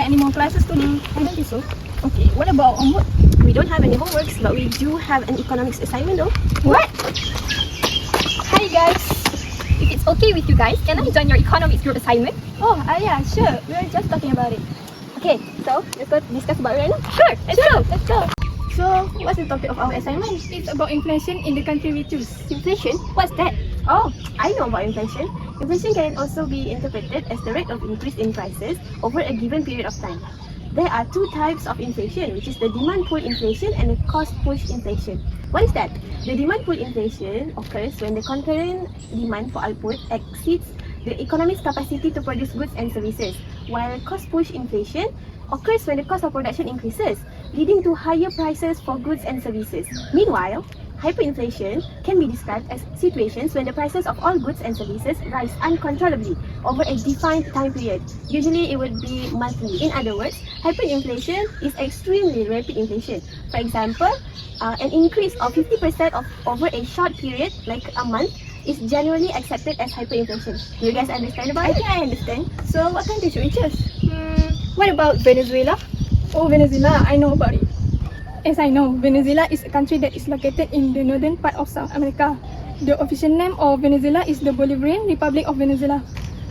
any more classes today? I don't think so. Okay, what about homework? We don't have any homeworks, but we do have an economics assignment though. What? Hi guys! If it's okay with you guys, can I join your economics group assignment? Oh, yeah, sure. We were just talking about it. Okay, so let's go discuss about it right now. Sure, Let's go! So, what's the topic of our assignment? It's about inflation in the country we choose. Inflation? What's that? Oh, I know about inflation. Inflation can also be interpreted as the rate of increase in prices over a given period of time. There are two types of inflation, which is the demand pull inflation and the cost push inflation. What is that? The demand pull inflation occurs when the concurrent demand for output exceeds the economy's capacity to produce goods and services, while cost push inflation occurs when the cost of production increases, leading to higher prices for goods and services. Meanwhile, hyperinflation can be described as situations when the prices of all goods and services rise uncontrollably over a defined time period. Usually, it would be monthly. In other words, hyperinflation is extremely rapid inflation. For example, an increase of 50% over a short period, like a month, is generally accepted as hyperinflation. Do you guys understand about it? I think I understand. So, what country should we choose? What about Venezuela? Oh, Venezuela, I know about it. As I know, Venezuela is a country that is located in the northern part of South America. The official name of Venezuela is the Bolivarian Republic of Venezuela.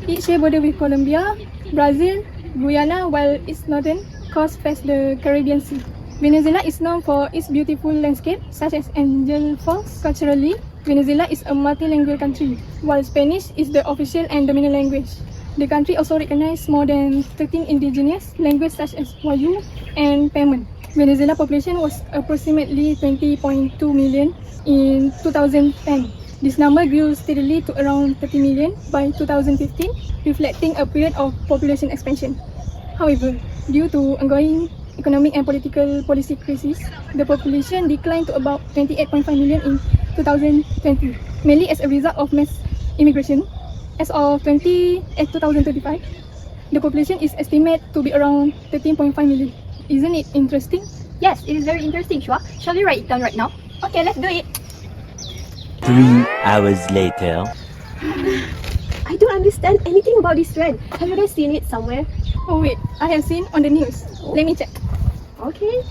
It shares border with Colombia, Brazil, Guyana, while its northern coast faces the Caribbean Sea. Venezuela is known for its beautiful landscape, such as Angel Falls. Culturally, Venezuela is a multilingual country, while Spanish is the official and dominant language. The country also recognizes more than 13 indigenous languages such as Wayu and Payman. Venezuela population was approximately 20.2 million in 2010. This number grew steadily to around 30 million by 2015, reflecting a period of population expansion. However, due to ongoing economic and political policy crisis, the population declined to about 28.5 million in 2020, mainly as a result of mass immigration. As of 2035, the population is estimated to be around 13.5 million. Isn't it interesting? Yes, it is very interesting, Shua. Shall we write it down right now? Okay, let's do it. 3 hours later. I don't understand anything about this trend. Have you guys seen it somewhere? Oh wait, I have seen on the news. Let me check. Okay.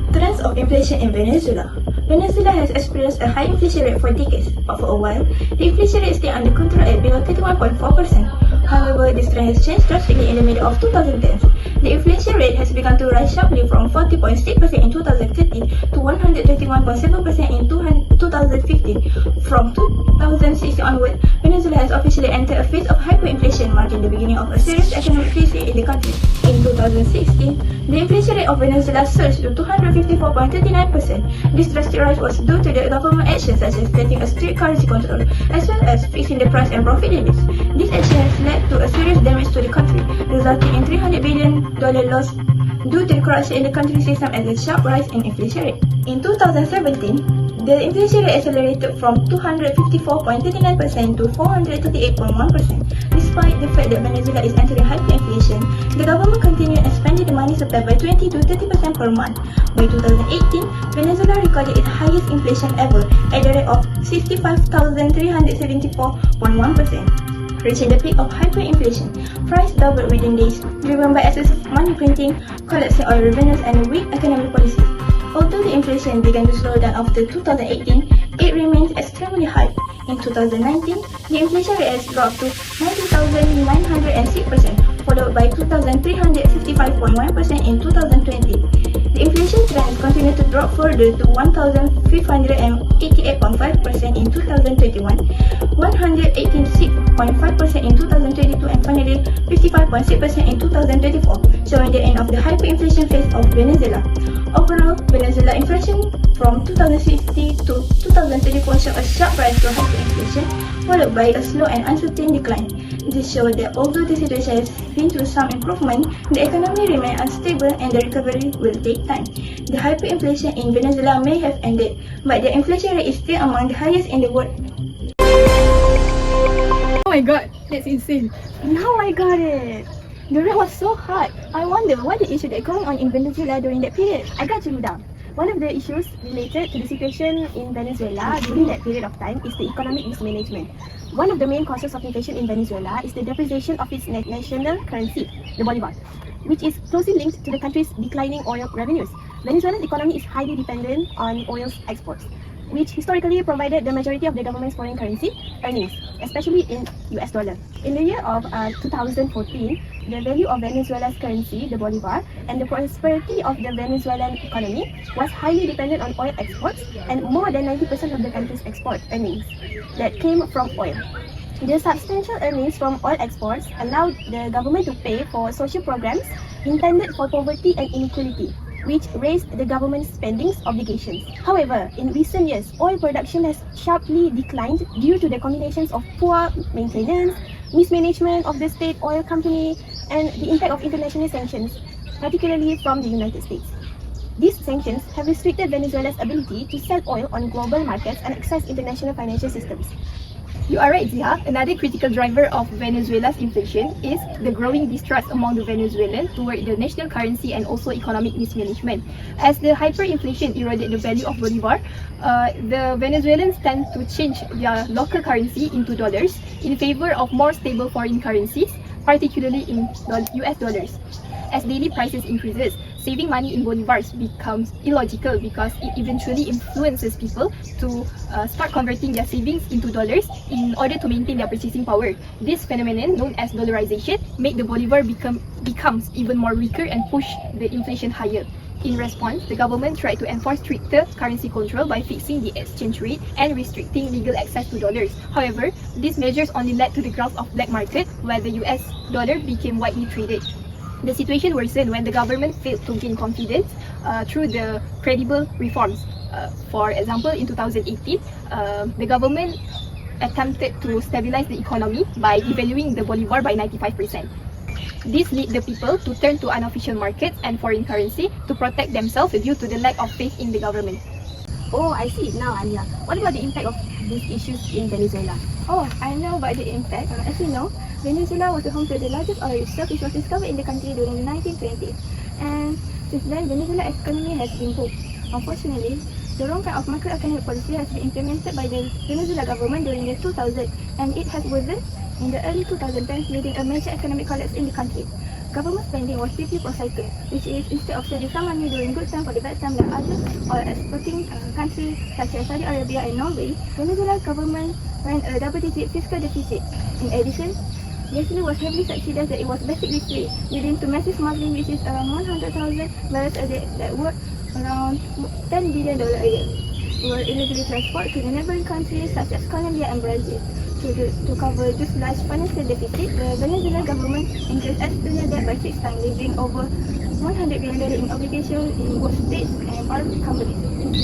Trends of inflation in Venezuela. Venezuela has experienced a high inflation rate for decades, but for a while, the inflation rate stayed under control at below 31.4%. However, this trend has changed drastically in the middle of 2010s. The inflation rate has begun to rise sharply from 40.6% in 2013 to 121.7% in 2015. From 2016 onward, Venezuela has officially entered a phase of hyperinflation, marking the beginning of a serious economic crisis in the country. In 2016, the inflation rate of Venezuela surged to 254.39%. This drastic rise was due to the government actions such as setting a strict currency control, as well as fixing the price and profit limits. This action has led to a serious damage to the country, resulting in $300 billion loss due to the corruption in the country system and the sharp rise in inflation rate. In 2017, the inflation rate accelerated from 254.39% to 438.1%. Despite the fact that Venezuela is entering hyperinflation, the government continued expanding the money supply by 20 to 30% per month. By 2018, Venezuela recorded its highest inflation ever at the rate of 65,374.1%. Reaching the peak of hyperinflation. Price doubled within days, driven by excessive money printing, collapsing oil revenues, and weak economic policies. Although the inflation began to slow down after 2018, it remains extremely high. In 2019, the inflation rate has dropped to 90,906%, followed by 2,355.1% in 2020. The inflation trend continued to drop further to 1,588.5% in 2021, 186.5% in 2022, and finally 55.6% in 2024, showing the end of the hyperinflation phase of Venezuela. Overall, Venezuela inflation from 2060 to 2034 showed a sharp rise to hyperinflation, followed by a slow and uncertain decline. This shows that although the situation has been through some improvement, the economy remains unstable and the recovery will take time. The hyperinflation in Venezuela may have ended, but the inflation rate is still among the highest in the world. Oh my god, that's insane. Now I got it. The rate was so high. I wonder what the issue that going on in Venezuela during that period. I got you down. One of the issues related to the situation in Venezuela during that period of time is the economic mismanagement. One of the main causes of inflation in Venezuela is the depreciation of its national currency, the bolivar, which is closely linked to the country's declining oil revenues. Venezuela's economy is highly dependent on oil exports, which historically provided the majority of the government's foreign currency earnings, especially in US dollar. In the year of 2014, the value of Venezuela's currency, the bolivar, and the prosperity of the Venezuelan economy was highly dependent on oil exports, and more than 90% of the country's export earnings that came from oil. The substantial earnings from oil exports allowed the government to pay for social programs intended for poverty and inequality, which raised the government's spending obligations. However, in recent years, oil production has sharply declined due to the combinations of poor maintenance, mismanagement of the state oil company, and the impact of international sanctions, particularly from the United States. These sanctions have restricted Venezuela's ability to sell oil on global markets and access international financial systems. You are right, Ziha. Another critical driver of Venezuela's inflation is the growing distrust among the Venezuelans toward the national currency and also economic mismanagement. As the hyperinflation eroded the value of bolivar, the Venezuelans tend to change their local currency into dollars in favor of more stable foreign currencies, particularly in US dollars. As daily prices increases, saving money in bolivars becomes illogical because it eventually influences people to start converting their savings into dollars in order to maintain their purchasing power. This phenomenon, known as dollarization, made the bolivar becomes even more weaker and push the inflation higher. In response, the government tried to enforce stricter currency control by fixing the exchange rate and restricting legal access to dollars. However, these measures only led to the growth of black market, where the US dollar became widely traded. The situation worsened when the government failed to gain confidence through the credible reforms. For example, in 2018, the government attempted to stabilize the economy by devaluing the bolivar by 95%. This led the people to turn to unofficial markets and foreign currency to protect themselves due to the lack of faith in the government. Oh, I see it now, Alia. What about the impact of these issues in Venezuela? Oh, I know about the impact. As you know, Venezuela was the home to the largest oil reserve which was discovered in the country during the 1920s. And since then, Venezuela's economy has been booming. Unfortunately, the wrong kind of macroeconomic policy has been implemented by the Venezuela government during the 2000s, and it has worsened in the early 2010s, leading a major economic collapse in the country. Government spending was deeply pro-cycle, which is instead of saving some money during good time for the bad time like other oil exporting countries such as Saudi Arabia and Norway, Venezuela's government ran a double-digit fiscal deficit. In addition, gasoline was heavily subsidized that it was basically free, leading to massive smuggling, which is around 100,000 barrels a day that worth around $10 billion a year, were illegally transported to the neighboring countries such as Colombia and Brazil. To cover this large financial deficit, the Venezuelan government increased external debt by 6 times, leaving over $100 billion in obligations in both states and private companies.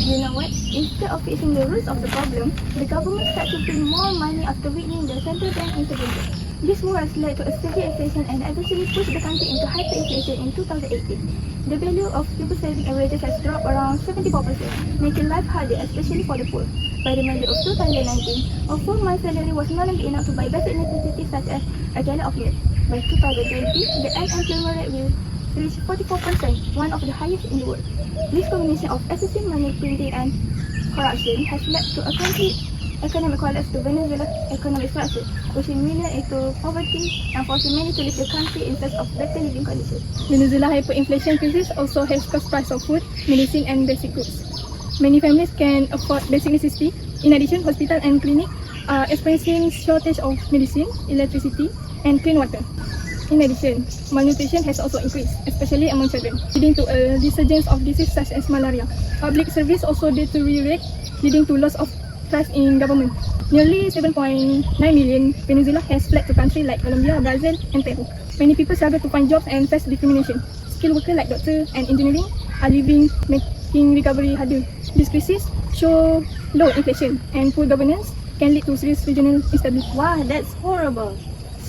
You know what? Instead of fixing the roots of the problem, the government started to print more money after weakening the central bank intervention. This move has led to a severe inflation and eventually pushed the country into hyperinflation in 2018. The value of people saving averages has dropped around 74%, making life harder, especially for the poor. By the middle of 2019, a full month's salary was no longer enough to buy basic necessities such as a gallon of milk. By 2020, the unemployment rate will reach 44%, one of the highest in the world. This combination of excessive money printing and corruption has led to a complete economic collapse to Venezuela's economic structure, pushing millions into poverty and forcing many to leave the country in search of better living conditions. Venezuela hyperinflation crisis also has caused price of food, medicine and basic goods. Many families can afford basic necessities. In addition, hospitals and clinics are experiencing shortage of medicine, electricity and clean water. In addition, malnutrition has also increased, especially among children, leading to a resurgence of diseases such as malaria. Public service also deteriorate, leading to loss of trust in government. Nearly 7.9 million Venezuela has fled to countries like Colombia, Brazil and Peru. Many people struggle to find jobs and face discrimination. Skilled workers like doctors and engineering are leaving, making recovery harder. This crisis show low inflation and poor governance can lead to serious regional instability. Wow, that's horrible.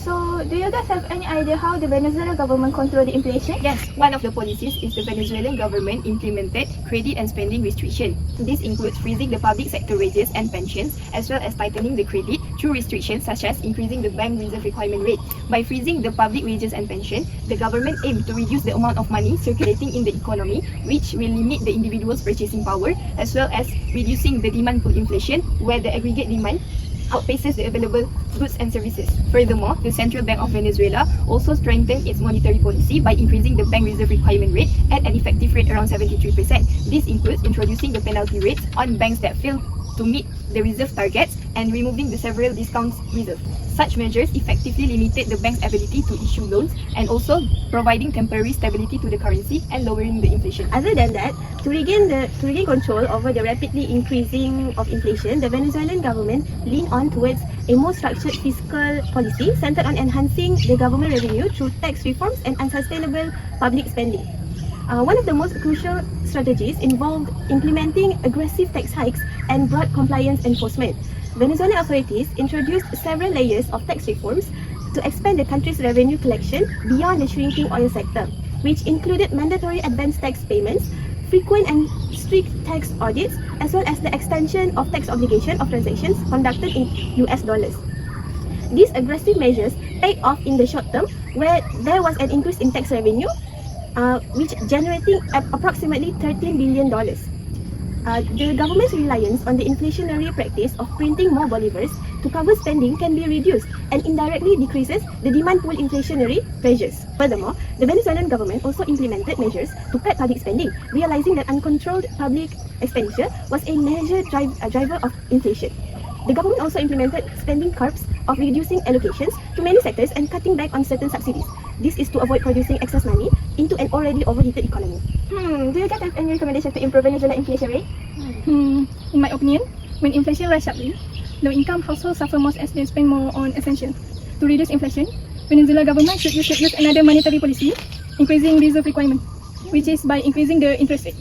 So, do you guys have any idea how the Venezuelan government control the inflation? Yes, one of the policies is the Venezuelan government implemented credit and spending restriction. This includes freezing the public sector wages and pensions, as well as tightening the credit through restrictions such as increasing the bank reserve requirement rate. By freezing the public wages and pension, the government aimed to reduce the amount of money circulating in the economy, which will limit the individual's purchasing power, as well as reducing the demand pull inflation, where the aggregate demand outpaces the available goods and services. Furthermore, the Central Bank of Venezuela also strengthened its monetary policy by increasing the bank reserve requirement rate at an effective rate around 73%. This includes introducing the penalty rates on banks that fail to meet the reserve targets and removing the several discounts reserved. Such measures effectively limited the bank's ability to issue loans and also providing temporary stability to the currency and lowering the inflation. Other than that, to regain control over the rapidly increasing of inflation, the Venezuelan government leaned on towards a more structured fiscal policy centered on enhancing the government revenue through tax reforms and unsustainable public spending. One of the most crucial strategies involved implementing aggressive tax hikes and broad compliance enforcement. Venezuelan authorities introduced several layers of tax reforms to expand the country's revenue collection beyond the shrinking oil sector, which included mandatory advance tax payments, frequent and strict tax audits, as well as the extension of tax obligation of transactions conducted in US dollars. These aggressive measures paid off in the short term, where there was an increase in tax revenue, which generating approximately $13 billion. The government's reliance on the inflationary practice of printing more bolivars to cover spending can be reduced and indirectly decreases the demand pool inflationary pressures. Furthermore, the Venezuelan government also implemented measures to cut public spending, realizing that uncontrolled public expenditure was a major driver of inflation. The government also implemented spending curbs of reducing allocations to many sectors and cutting back on certain subsidies. This is to avoid producing excess money into an already overheated economy. Do you guys have any recommendation to improve Venezuela inflation rate? In my opinion, when inflation rises sharply, low-income households suffer most as they spend more on essentials. To reduce inflation, Venezuela government should use another monetary policy, increasing reserve requirement, which is by increasing the interest rate.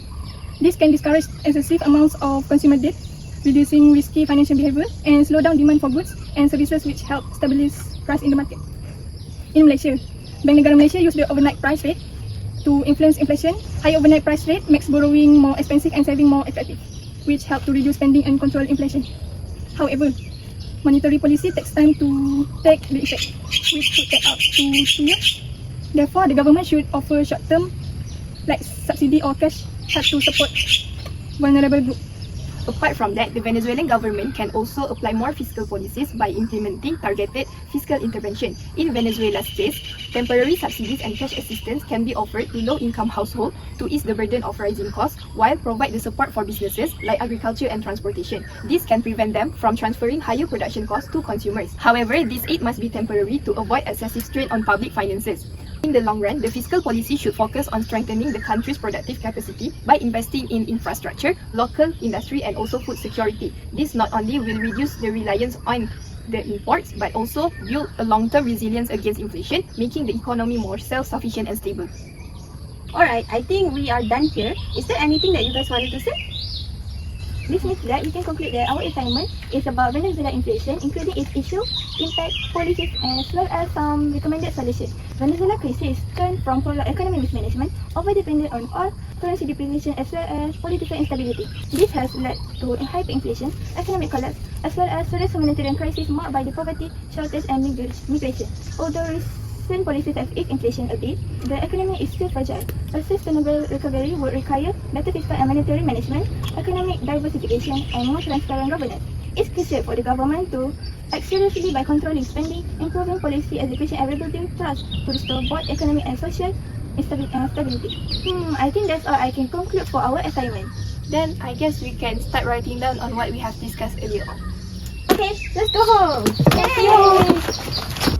This can discourage excessive amounts of consumer debt, reducing risky financial behavior, and slow down demand for goods and services, which help stabilize price in the market. In Malaysia, Bank Negara Malaysia use the overnight price rate to influence inflation. High overnight price rate makes borrowing more expensive and saving more attractive, which help to reduce spending and control inflation. However, monetary policy takes time to take the effect, which could take up to 2 years. Therefore, the government should offer short-term, like subsidy or cash help to support vulnerable groups. Apart from that, the Venezuelan government can also apply more fiscal policies by implementing targeted fiscal intervention. In Venezuela's case, temporary subsidies and cash assistance can be offered to low-income households to ease the burden of rising costs, while provide the support for businesses like agriculture and transportation. This can prevent them from transferring higher production costs to consumers. However, this aid must be temporary to avoid excessive strain on public finances. In the long run, the fiscal policy should focus on strengthening the country's productive capacity by investing in infrastructure, local industry, and also food security. This not only will reduce the reliance on the imports, but also build a long-term resilience against inflation, making the economy more self-sufficient and stable. Alright, I think we are done here. Is there anything that you guys wanted to say? This means that we can conclude that our assignment is about Venezuela inflation, including its issue, impact, policies, as well as some recommended solutions. Venezuela crisis stemmed from prolonged economic mismanagement, over-dependence on oil, currency depreciation, as well as political instability. This has led to hyperinflation, economic collapse, as well as serious humanitarian crisis marked by the poverty, shortage, and migration. Although recent policies have eased inflation a bit, the economy is still fragile. A sustainable recovery would require better fiscal and monetary management, economic diversification, and more transparent governance. It's crucial for the government to act seriously by controlling spending, improving policy execution, and rebuilding trust to restore both economic and social stability. I think that's all I can conclude for our assignment. Then, I guess we can start writing down on what we have discussed earlier on. Okay, let's go home! Yay!